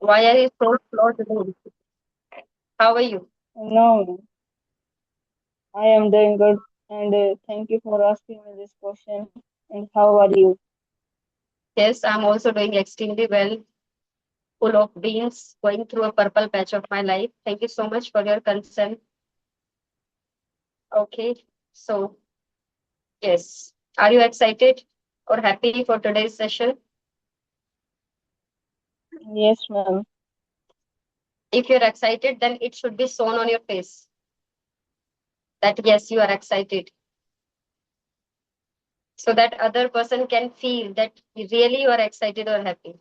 Why are you so slow today? How are you? No, I am doing good, and thank you for asking me this question. And how are you? Yes, I'm also doing extremely well, full of beans, going through a purple patch of my life. Thank you so much for your concern. Okay, so yes, are you excited or happy for today's session? Yes, ma'am. If you're excited, then it should be shown on your face that yes, you are excited, so that other person can feel that really you are excited or happy.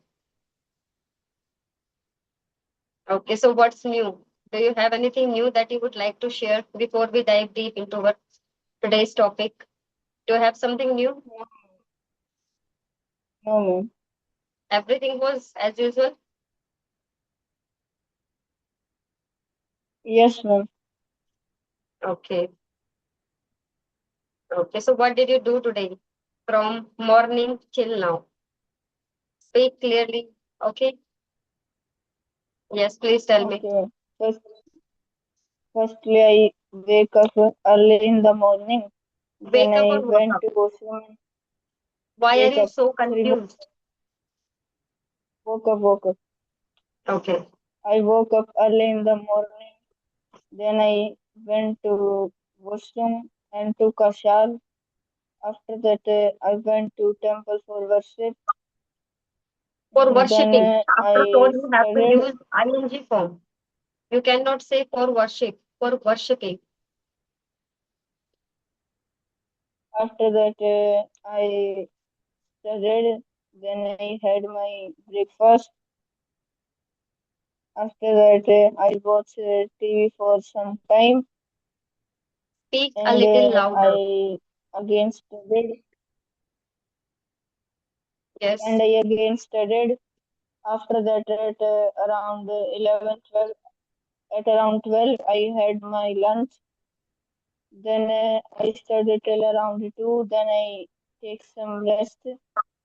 Okay, so what's new? Do you have anything new that you would like to share before we dive deep into what today's topic? Do you have something new? No, ma'am. Everything was as usual? Yes, ma'am. Okay. Okay. So what did you do today from morning till now? Speak clearly. Okay. Yes, please tell me. Okay. First, firstly, I wake up early in the morning. Then Wake up or I woke went up? to washroom. Why are Wake you up. so Sorry, confused? woke up. Okay. I woke up early in the morning. Then I went to washroom and took a shower. After that, I went to temple for worship. For Then worshipping. After all, I you have to studied. use ing form. You cannot say for worship, for worshipping. After that, I studied. Then I had my breakfast. After that, I watched TV for some time, Speak a and little louder. I again studied. And Yes. I again studied. After that, at around 11, 12, at around 12, I had my lunch. Then I studied till around 2. Then I take some rest.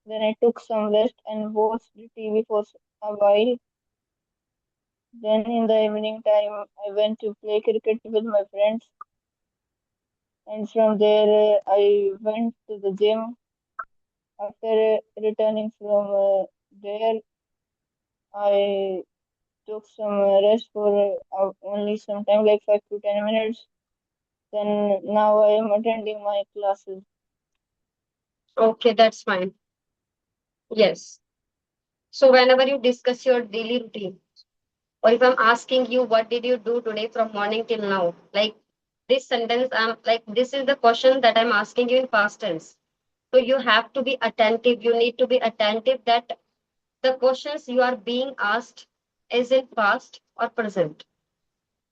Then I took some rest and watched the TV for a while. Then in the evening time, I went to play cricket with my friends. And from there, I went to the gym. After returning from there, I took some rest for only some time, like 5 to 10 minutes. Then now I am attending my classes. Okay, that's fine. Yes. So whenever you discuss your daily routine, or if I'm asking you what did you do today from morning till now, like this sentence, I'm like this is the question that I'm asking you in past tense. So you have to be attentive. You need to be attentive that the questions you are being asked is in past or present,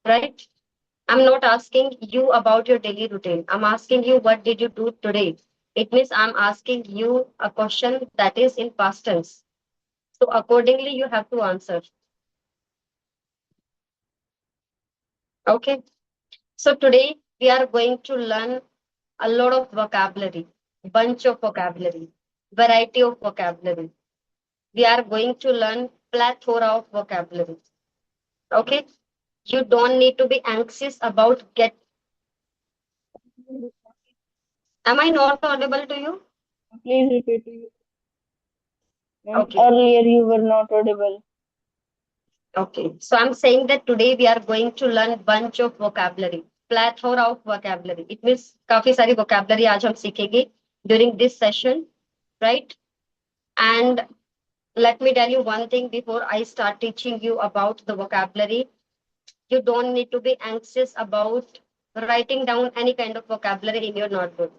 right? I'm not asking you about your daily routine. I'm asking you what did you do today. It means I'm asking you a question that is in past tense. So accordingly, you have to answer. Okay. So today we are going to learn a lot of vocabulary, bunch of vocabulary, variety of vocabulary. We are going to learn plethora of vocabulary. Okay. You don't need to be anxious about get. Am I not audible to you? Please repeat. Okay. Earlier you were not audible. Okay. So I'm saying that today we are going to learn bunch of vocabulary, plethora of vocabulary. It means काफी सारी vocabulary आज हम सीखेंगे during this session, right? And let me tell you one thing before I start teaching you about the vocabulary. You don't need to be anxious about writing down any kind of vocabulary in your notebook.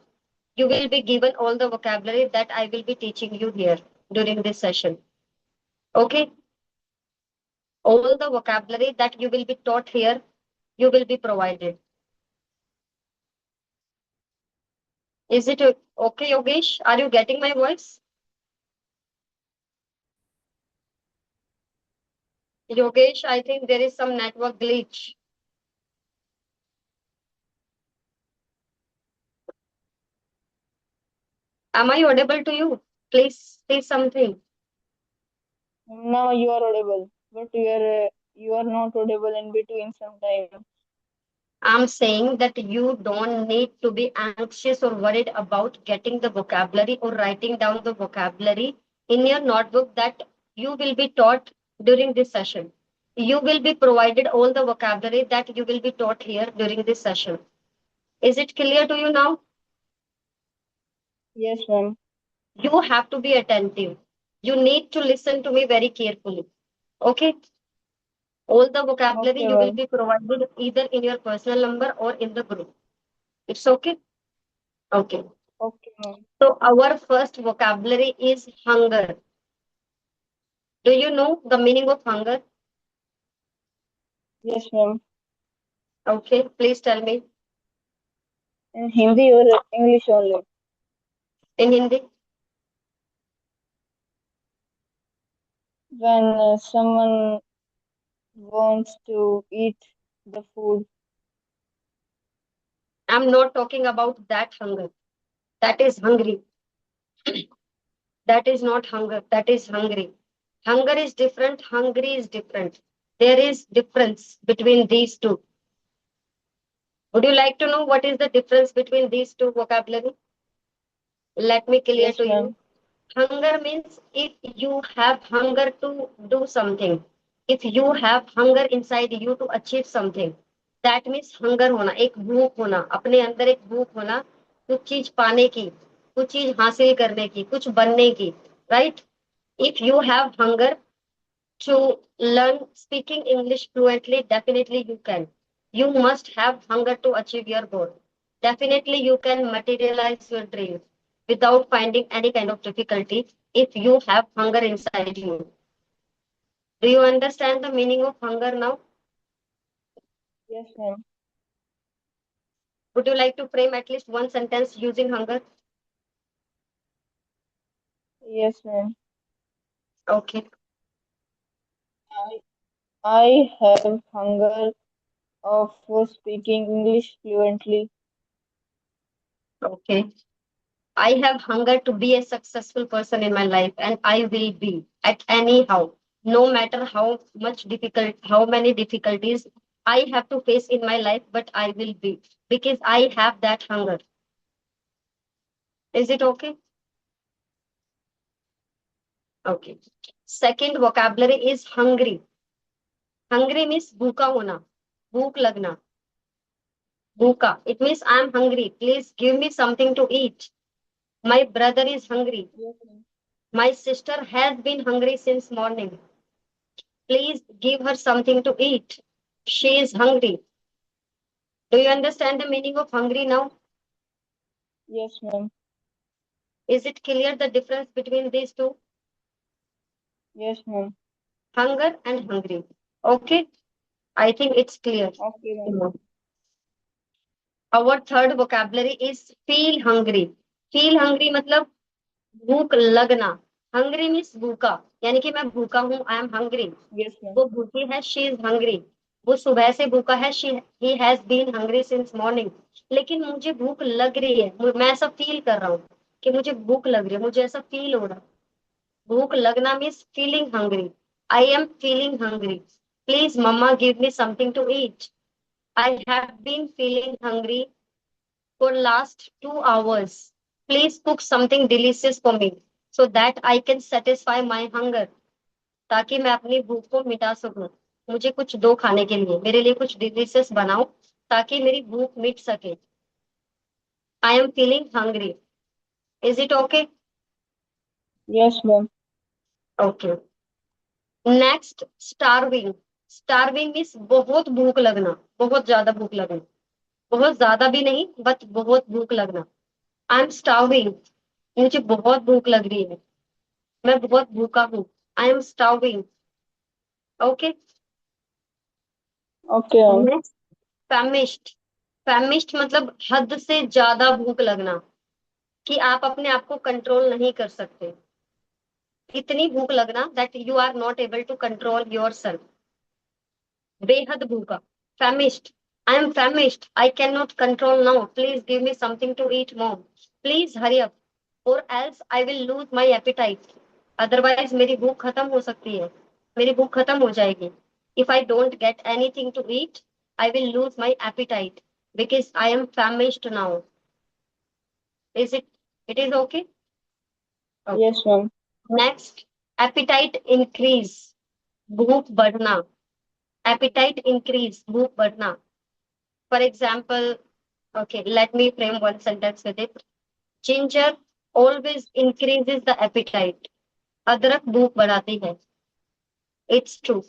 You will be given all the vocabulary that I will be teaching you here during this session. Okay? All the vocabulary that you will be taught here, you will be provided. Is it okay, Yogesh? Are you getting my voice? Yogesh, I think there is some network glitch. Am I audible to you? Please say something. Now you are audible. but you are not audible in between sometime. I'm saying that you don't need to be anxious or worried about getting the vocabulary or writing down the vocabulary in your notebook that you will be taught during this session. You will be provided all the vocabulary that you will be taught here during this session. Is it clear to you now? Yes, ma'am. You have to be attentive. You need to listen to me very carefully. Okay? All the vocabulary Okay, you will ma'am. be provided either in your personal number or in the group. It's okay? Okay. Okay, ma'am. So our first vocabulary is hunger. Do you know the meaning of hunger? Yes, ma'am. Okay, please tell me In Hindi or English only? in Hindi. When someone wants to eat the food. I'm not talking about that hunger. That is hungry. That is not hunger. That is hungry. Hunger is different. Hungry is different. There is difference between these two. Would you like to know what is the difference between these two vocabulary? Let me clear Yes, to you. ma'am. Hunger means if you have hunger to do something, if you have hunger inside you to achieve something, that means hunger होना, एक भूख होना, अपने अंदर एक भूख होना, कुछ चीज पाने की, कुछ चीज हासिल करने की, कुछ बनने की, right? If you have hunger to learn speaking English fluently, definitely you can. You must have hunger to achieve your goal. Definitely you can materialize your dreams without finding any kind of difficulty if you have hunger inside you. Do you understand the meaning of hunger now? Yes, ma'am. Would you like to frame at least one sentence using hunger? Yes, ma'am. Okay. I, I have hunger of speaking English fluently. Okay. I have hunger to be a successful person in my life, and I will be at anyhow, no matter how much difficult, how many difficulties I have to face in my life, but I will be because I have that hunger. Is it okay? Okay. Second vocabulary is hungry. Hungry means भूखा होना, भूख लगना, भूखा. It means I am hungry. Please give me something to eat. My brother is hungry. Yes, ma'am. My sister has been hungry since morning. Please give her something to eat. She is hungry. Do you understand the meaning of hungry now? Yes, ma'am. Is it clear the difference between these two? Yes, ma'am. Hunger and hungry. Okay, I think it's clear. Okay, ma'am. Our third vocabulary is feel hungry. Feel hungry मतलब भूख लगना. Hungry means भूखा, यानी कि मैं भूखा हूँ. I am hungry. Yes, ma'am. वो भूखी है. She is hungry. वो सुबह से भूखा है. He has been hungry since morning. लेकिन मुझे भूख लग रही है. मैं ऐसा फील कर रहा हूँ कि मुझे भूख लग रही है. मुझे ऐसा फील हो रहा है. भूख लगना means feeling hungry. I am feeling hungry. Please mamma give me something to eat. I have been feeling hungry for last 2 hours. Please cook something delicious for me so that I can satisfy my hunger. ताकि मैं अपनी भूख को मिटा सकूं. मुझे कुछ दो खाने के लिए, मेरे लिए कुछ डिलीशियस बनाओ ताकि मेरी भूख मिट सके. आई am feeling hungry. Is it okay? Yes, ma'am. Okay. Next starving. Starving means बहुत भूख लगना, बहुत ज्यादा भूख लगना. बहुत ज्यादा भी नहीं बट बहुत भूख लगना. आई एम स्टारविंग. मुझे बहुत भूख लग रही है. मैं बहुत भूखा हूँ. I am starving. Okay. Okay, ma'am. Next famished. Famished मतलब हद से ज्यादा भूख लगना, कि आप अपने आप को कंट्रोल नहीं कर सकते. इतनी भूख लगना that you are not able to control yourself. बेहद भूखा. famished. I am famished. I cannot control now. Please give me something to eat, mom. Please hurry up, or else I will lose my appetite. Otherwise मेरी भूख खत्म हो सकती है. मेरी भूख खत्म हो जाएगी. If I don't get anything to eat, I will lose my appetite because I am famished now. Is it? It is okay? Okay. Yes, ma'am. Next, appetite increase. भूख बढ़ना. Appetite increase. भूख बढ़ना. For example, okay, let me frame one sentence with it. Ginger always increases the appetite. अदरक भूख बढ़ाती है. It's true.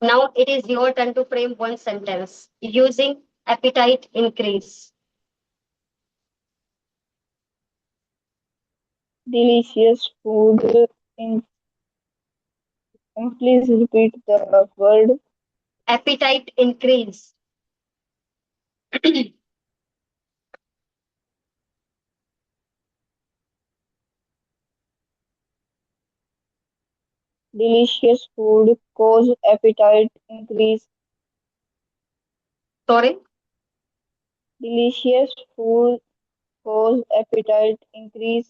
Now it is your turn to frame one sentence using appetite increase. Delicious food. In, please repeat the word. Appetite increase. Delicious food cause appetite increase. Sorry? Delicious food cause appetite increase.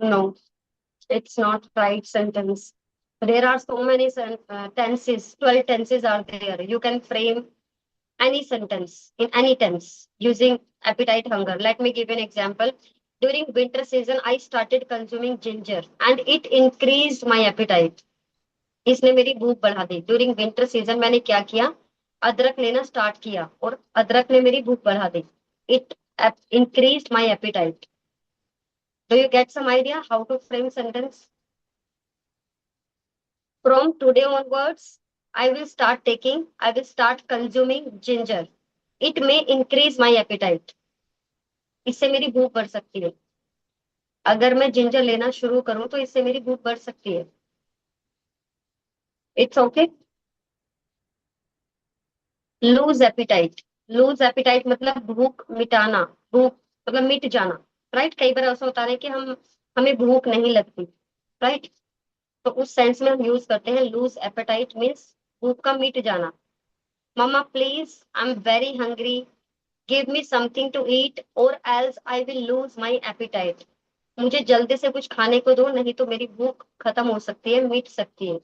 No, it's not right sentence. There are so many tenses, 12 tenses are there. You can frame any sentence in any tense using appetite hunger. Let me give you an example. During winter season, I started consuming ginger and it increased my appetite. इसने मेरी भूख बढ़ा दी. During winter season मैंने क्या किया? अदरक लेना start किया और अदरक ने मेरी भूख बढ़ा दी. It increase my appetite. Do you get some idea how to frame sentence? From today onwards, I will start consuming ginger. It may increase my appetite. इससे मेरी भूख बढ़ सकती है. अगर मैं जिंजर लेना शुरू करूं तो इससे मेरी भूख बढ़ सकती है. It's okay. Lose appetite. Lose appetite मतलब भूख मिटाना. भूख मतलब मिट जाना. राइट. कई बार ऐसा होता है कि हमें भूख नहीं लगती. राइट. तो उस सेंस में हम यूज करते हैं लूज एपिटाइट मीन्स भूख का मिट जाना. Mama please, I am very hungry, give me something to eat or else I will lose my appetite. मुझे जल्दी से कुछ खाने को दो, नहीं तो मेरी भूख खत्म हो सकती है, मिट सकती है.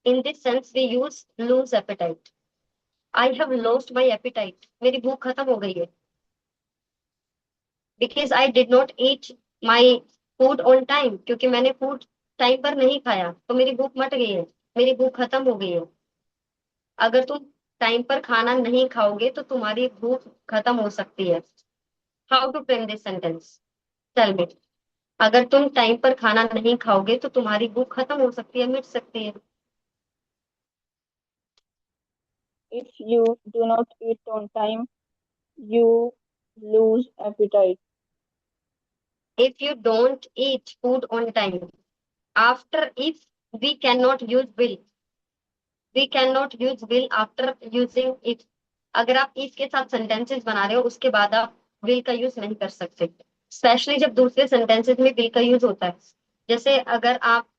In this sense we use lose appetite. I have lost my appetite. मेरी भूख खत्म हो गई है. Because I did not eat my food on time. क्योंकि मैंने फूड टाइम पर नहीं खाया तो मेरी भूख मट गई है. मेरी भूख खत्म हो गई है. अगर तुम टाइम पर खाना नहीं खाओगे तो तुम्हारी भूख खत्म हो सकती है. How to frame this sentence? Tell me. अगर तुम टाइम पर खाना नहीं खाओगे तो तुम्हारी भूख खत्म हो सकती है, मिट सकती है. If you do not eat on time, you lose appetite. If you don't eat food on time, after if we cannot use will, we cannot use will after using if. अगर आप if के साथ sentences बना रहे हो उसके बाद आप will का यूज नहीं कर सकते. स्पेशली जब दूसरे सेंटेंसेस में will का यूज होता है. जैसे अगर आप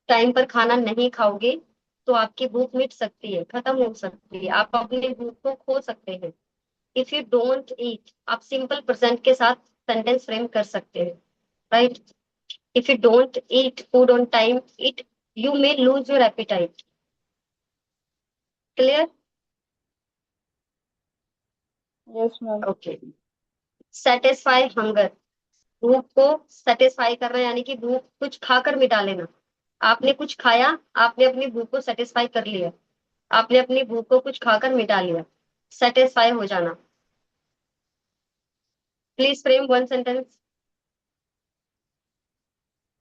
टाइम पर खाना नहीं खाओगे तो आपकी भूख मिट सकती है, खत्म हो सकती है, आप अपनी भूख को खो सकते हैं. इफ यू डोंट ईट, आप सिंपल प्रेजेंट के साथ सेंटेंस फ्रेम कर सकते हैं. Right. If you don't eat food on time, it you may lose your appetite. Clear? Yes, ma'am. Okay. Satisfy hunger. भूख को सेटिस्फाई करना यानी कि भूख कुछ खाकर मिटा लेना. आपने कुछ खाया, आपने अपनी भूख को सेटिस्फाई कर लिया. आपने अपनी भूख को कुछ खाकर मिटा लिया. सेटिस्फाई हो जाना. Please frame one sentence.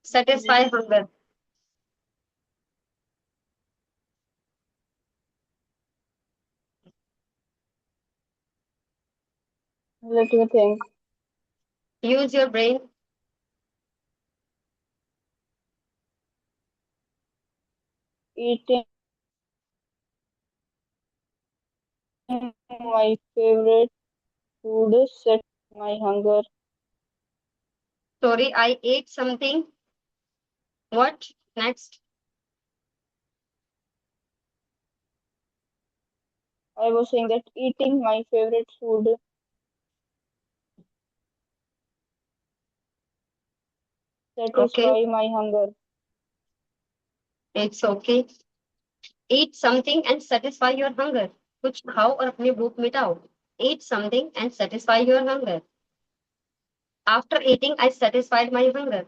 Satisfy hunger. Let me think. Use your brain. Eating my favorite food set my hunger. Sorry, I ate something. What next? I was saying that eating my favorite food. satisfy my hunger. It's okay. Eat something and satisfy your hunger. कुछ खाओ और अपनी भूख मिटाओ. Eat something and satisfy your hunger. After eating, I satisfied my hunger.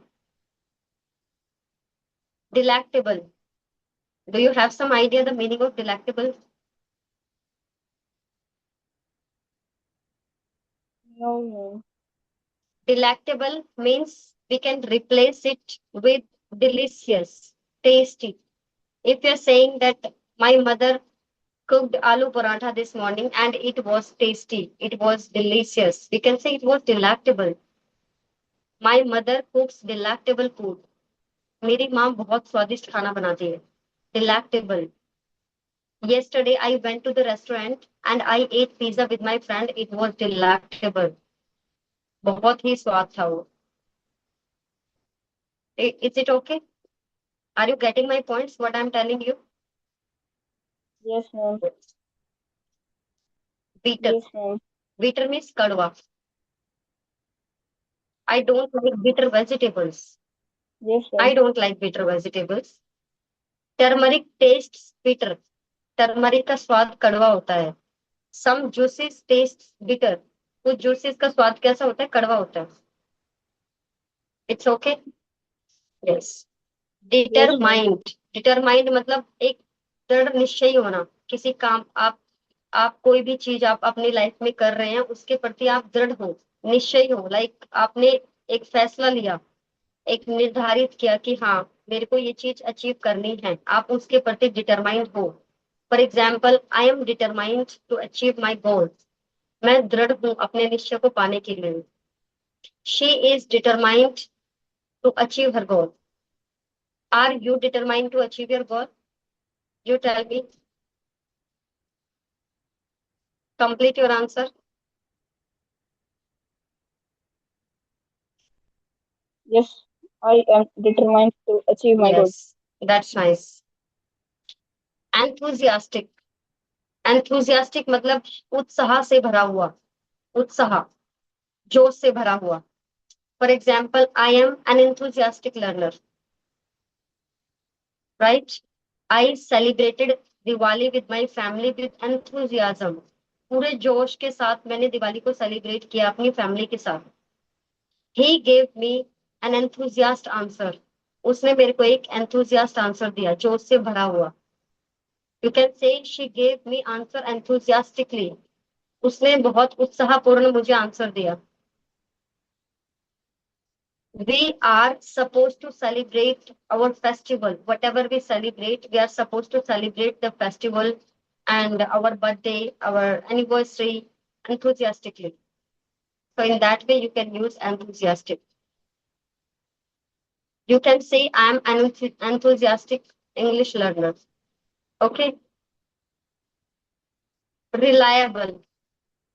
Delectable. Do you have some idea the meaning of delectable? No. Delectable means we can replace it with delicious, tasty. If you're saying that my mother cooked aloo paratha this morning and it was tasty, it was delicious, we can say it was delectable. My mother cooks delectable food. मेरी माँ बहुत स्वादिष्ट खाना बनाती है. Delectable. Yesterday I went to the restaurant and I ate pizza with my friend. It was delectable. बहुत ही स्वाद था वो. Is it okay? Are you getting my points? What I'm telling you? Yes, ma'am. Bitter. Yes, ma'am. Bitter means kadwa. I don't like bitter vegetables. Yes, I ma'am. don't like bitter vegetables. Turmeric tastes bitter. Turmeric का स्वाद कड़वा होता है. Some juices taste bitter. कुछ juices का स्वाद कैसा होता है? कड़वा होता है. It's okay? Yes. Determined. Determined मतलब एक दृढ़ निश्चयी होना. किसी काम आप कोई भी चीज आप अपनी लाइफ में कर रहे हैं उसके प्रति आप दृढ़ हो, निश्चयी हो. लाइक आपने एक फैसला लिया, एक निर्धारित किया कि हाँ मेरे को ये चीज अचीव करनी है, आप उसके प्रति डिटरमाइंड हो. For example, I am determined to achieve my goal. मैं दृढ़ हूं अपने निश्चय को पाने के लिए. She is determined to achieve her goal. Are you determined to achieve your goal? You tell me. Complete your answer. Yes, I am determined to achieve my goal. Yes, that's nice. Enthusiastic. Enthusiastic मतलब उत्साह से भरा हुआ. उत्साह, जोश से भरा हुआ. For example, I am an enthusiastic learner. Right? I celebrated Diwali with my family with enthusiasm. पूरे जोश के साथ मैंने दिवाली को सेलिब्रेट किया अपनी फैमिली के साथ. He gave me an enthusiast answer. उसने मेरे को एक enthusiast answer दिया, जोश से भरा हुआ. You can say she gave me answer enthusiastically. उसने बहुत उत्साहपूर्ण मुझे आंसर दिया. We are supposed to celebrate our festival. Whatever we celebrate, we are supposed to celebrate the festival and our birthday, our anniversary enthusiastically. So in that way, you can use enthusiastic. You can say I am an enthusiastic English learner. Okay. Reliable,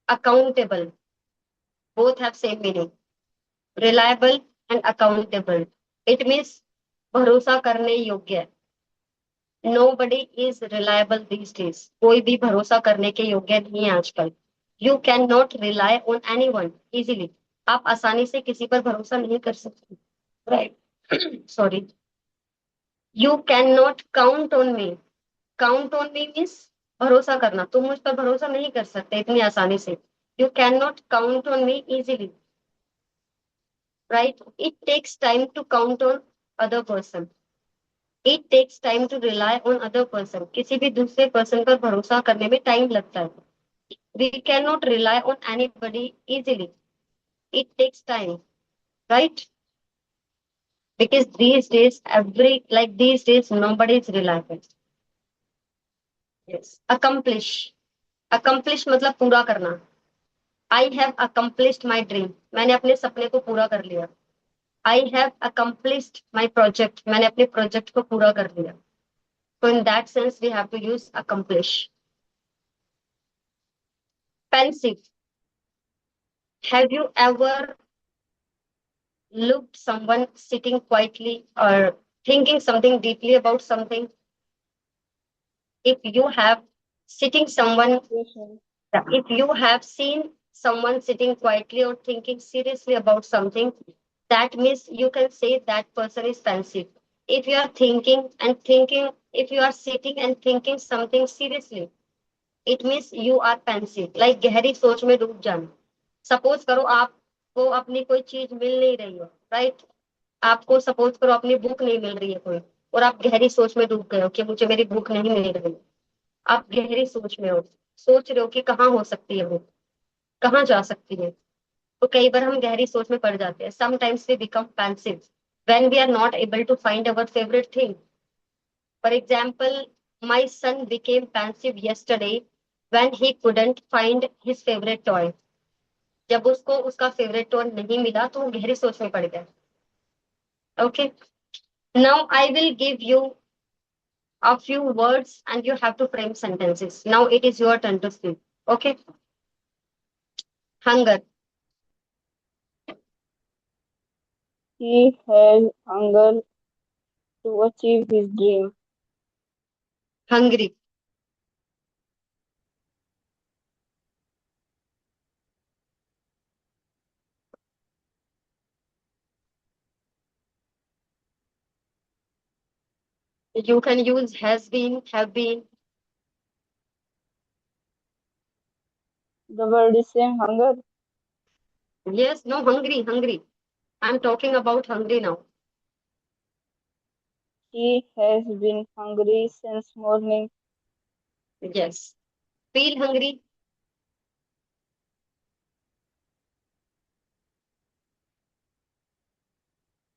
accountable. Both have same meaning. Reliable and accountable. It means भरोसा करने योग्य. Nobody is reliable these days. कोई भी भरोसा करने के योग्य नहीं है आजकल. You cannot rely on anyone easily. आप आसानी से किसी पर भरोसा नहीं कर सकते. Right. Sorry. You cannot count on me. Count on me means भरोसा करना. तुम मुझ पर भरोसा नहीं कर सकते इतनी आसानी से. You cannot count on me easily. Right? It takes time to count on other person. It takes time to rely on other person. किसी भी दूसरे person पर भरोसा करने में टाइम लगता है. We cannot rely on anybody easily. It takes time, right? Because these days, these days, nobody is reliable. Yes. Accomplish. Accomplish मतलब पूरा करना. I have accomplished my dream. मैंने अपने सपने को पूरा कर लिया. I have accomplished my project. मैंने अपने प्रोजेक्ट को पूरा कर लिया. So in that sense, we have to use accomplish. Pensive. Have you ever looked someone sitting quietly or thinking something deeply about something? If you have sitting someone, Yes, ma'am. if you have seen someone sitting quietly or thinking seriously about something, that means you can say that person is pensive. If you are thinking, if you are sitting and thinking something seriously, it means you are pensive, like गहरी सोच में डूब जाना. Suppose करो आपको अपनी कोई चीज मिल नहीं रही है, राइट? आपको सपोज करो अपनी बुक नहीं मिल रही है कोई, और आप गहरी सोच में डूब गए हो कि मुझे मेरी बुक नहीं मिल रही. आप गहरी सोच में हो, सोच रहे हो कि कहाँ हो सकती है वो, कहाँ जा सकती है. तो कई बार हम गहरी सोच में पड़ जाते हैं. Sometimes we become pensive when we are not able to find our favourite thing. For example, my son became pensive yesterday when he couldn't find his favorite toy. जब उसको उसका फेवरेट टॉय नहीं मिला तो वो गहरी सोच में पड़ गया. Okay, now I will give you a few words and you have to frame sentences. Now it is your turn to speak. Okay. Hunger. He has hunger to achieve his dream. Hungry. You can use has been, have been. The word is same, hunger. Yes, no, hungry, hungry. I'm talking about hungry now. He has been hungry since morning. Yes. Feel hungry.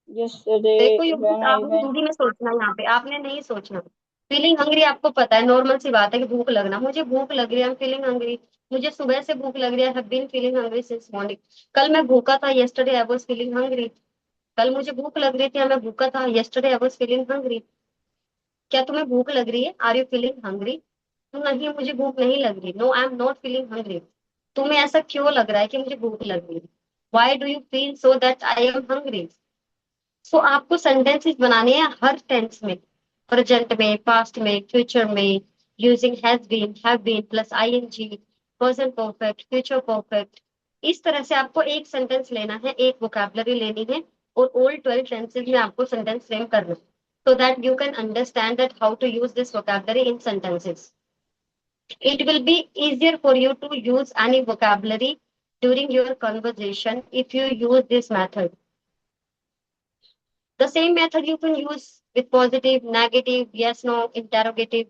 देखो, Yesterday ये when I आपने went, Hindi में सोचना है, यहाँ पे आपने नहीं सोचना. फीलिंग हंग्री आपको पता है, नॉर्मल सी बात है कि भूख लगना. मुझे भूख लग रही है, फीलिंग हंग्री. मुझे सुबह से भूख लग रही है, have been feeling hungry since morning. कल मैं भूखा था, yesterday I was feeling hungry. कल मुझे भूख लग रही थी, मैं भूखा था, yesterday I was feeling hungry. क्या तुम्हें भूख लग रही है? Are you feeling hungry? नहीं, मुझे भूख नहीं लग रही. No, I am not feeling hungry. तुम्हें ऐसा क्यों लग रहा है कि मुझे भूख लग रही है? Why do you feel so that I am hungry? So आपको सेंटेंसेस बनाने हैं हर टेंस में, प्रेजेंट में, पास्ट में, फ्यूचर में, using have been plus ING, present perfect, future perfect. इस तरह से आपको एक सेंटेंस लेना है, एक वोकैबुलरी लेनी है, और ऑल 12 टेंसेज में आपको सेंटेंस फ्रेम करना है, so that you can understand that how to use this vocabulary in sentences. It will be easier for you to use any vocabulary during your conversation if you use this method. The same method you can use with positive, negative, yes, no, interrogative,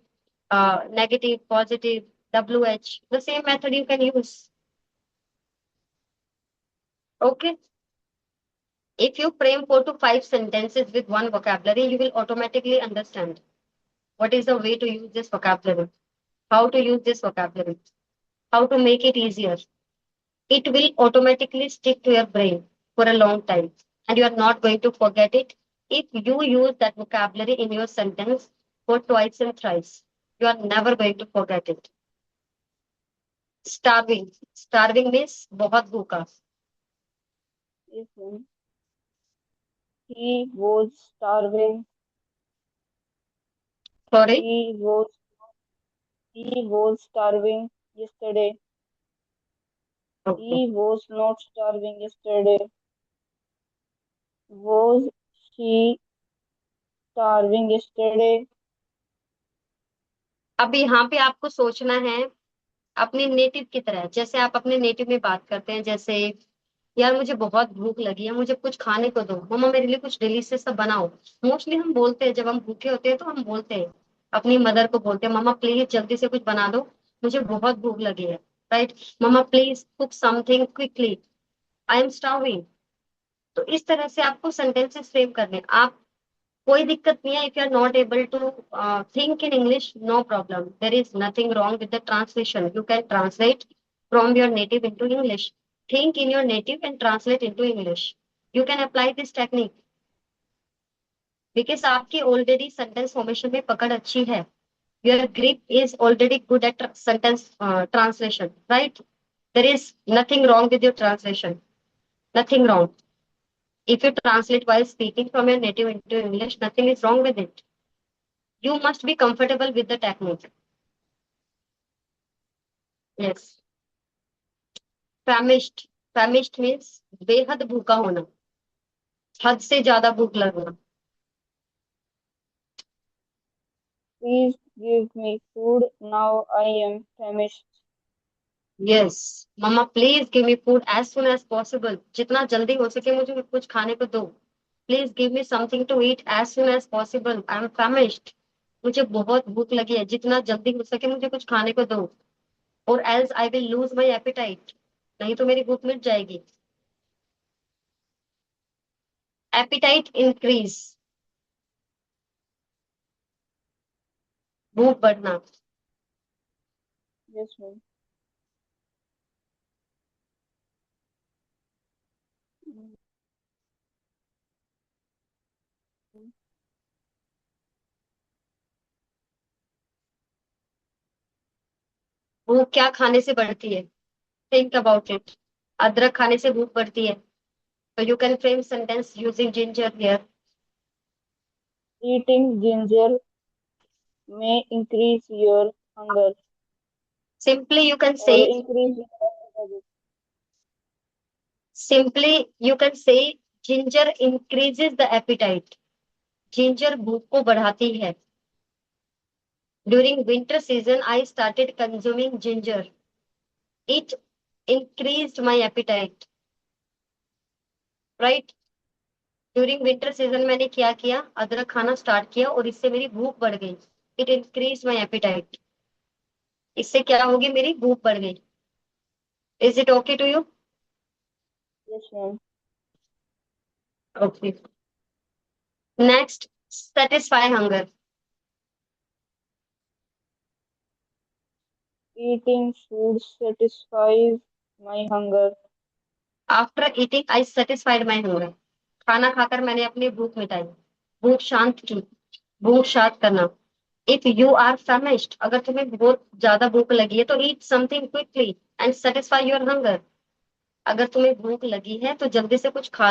negative, positive, WH. The same method you can use. Okay. If you frame 4 to 5 sentences with one vocabulary, you will automatically understand what is the way to use this vocabulary, how to use this vocabulary, how to make it easier. It will automatically stick to your brain for a long time, and you are not going to forget it if you use that vocabulary in your sentence for twice and thrice. You are never going to forget it. Starving. Starving means बहुत भूखा. listen, he was starving. Sorry. He was starving yesterday. Okay. He was not starving yesterday. Was she starving yesterday? अब यहाँ पे आपको सोचना है अपने native की तरह, जैसे आप अपने नेटिव में बात करते हैं. जैसे, यार मुझे बहुत भूख लगी है, मुझे कुछ खाने को दो, मम्मा मेरे लिए कुछ डिलीशियस सा बनाओ. मोस्टली हम बोलते हैं जब हम भूखे होते हैं, तो हम बोलते हैं, अपनी मदर को बोलते हैं, मम्मा प्लीज जल्दी से कुछ बना दो, मुझे बहुत भूख लगी है. Right? Mamma please cook something quickly, I am starving. तो इस तरह से आपको सेंटेंसेस फ्रेम करने. आप, कोई दिक्कत नहीं है. If you are not able to think in English, no problem, there is nothing wrong with the translation. You can translate from your native into English. Think in your native and translate into English. You can apply this technique because आपकी already sentence formation में पकड़ अच्छी है. Your grip is already good at sentence translation, right? There is nothing wrong with your translation, nothing wrong. If you translate while speaking from your native into English, nothing is wrong with it. You must be comfortable with the technique. Yes. Famished. Famished means बेहद भूखा होना. हद से ज्यादा भूख लगना। Please give me food. Now I am famished. Yes. Mama please give me food as soon as possible, जितना जल्दी हो सके मुझे कुछ खाने को दो। Please give me something to eat as soon as possible, I am famished. मुझे बहुत भूख लगी है, जितना जल्दी हो सके मुझे कुछ खाने को दो। और else I will lose my appetite, नहीं तो मेरी भूख मिट जाएगी। एपिटाइट इंक्रीज, भूख बढ़ना। Yes, ma'am. भूख क्या खाने से बढ़ती है? Think about it. अदरक खाने से भूख बढ़ती है। तो you can frame sentence using ginger here. Eating ginger may increase your hunger simply you can say, or increase your appetite. Simply you can say ginger increases the appetite. Ginger भूख को बढ़ाती है। During winter season I started consuming ginger, it increased my appetite. Right. During winter season मैंने क्या किया, अदरक खाना start किया और इससे मेरी भूख बढ़ गई। It increase my appetite. इससे क्या होगी, मेरी भूख बढ़ गई। Is it okay to you? Yes, ma'am. Okay. Next, satisfy hunger. Eating food satisfies my hunger. After eating I satisfied my hunger. खाना खाकर मैंने अपनी भूख मिटाई, भूख शांत की। भूख शांत करना। इफ यू आर फैमिश्ड, अगर तुम्हें बहुत ज्यादा भूख लगी है तो eat something quickly and satisfy your hunger. अगर तुम्हें भूख लगी है तो जल्दी से कुछ खा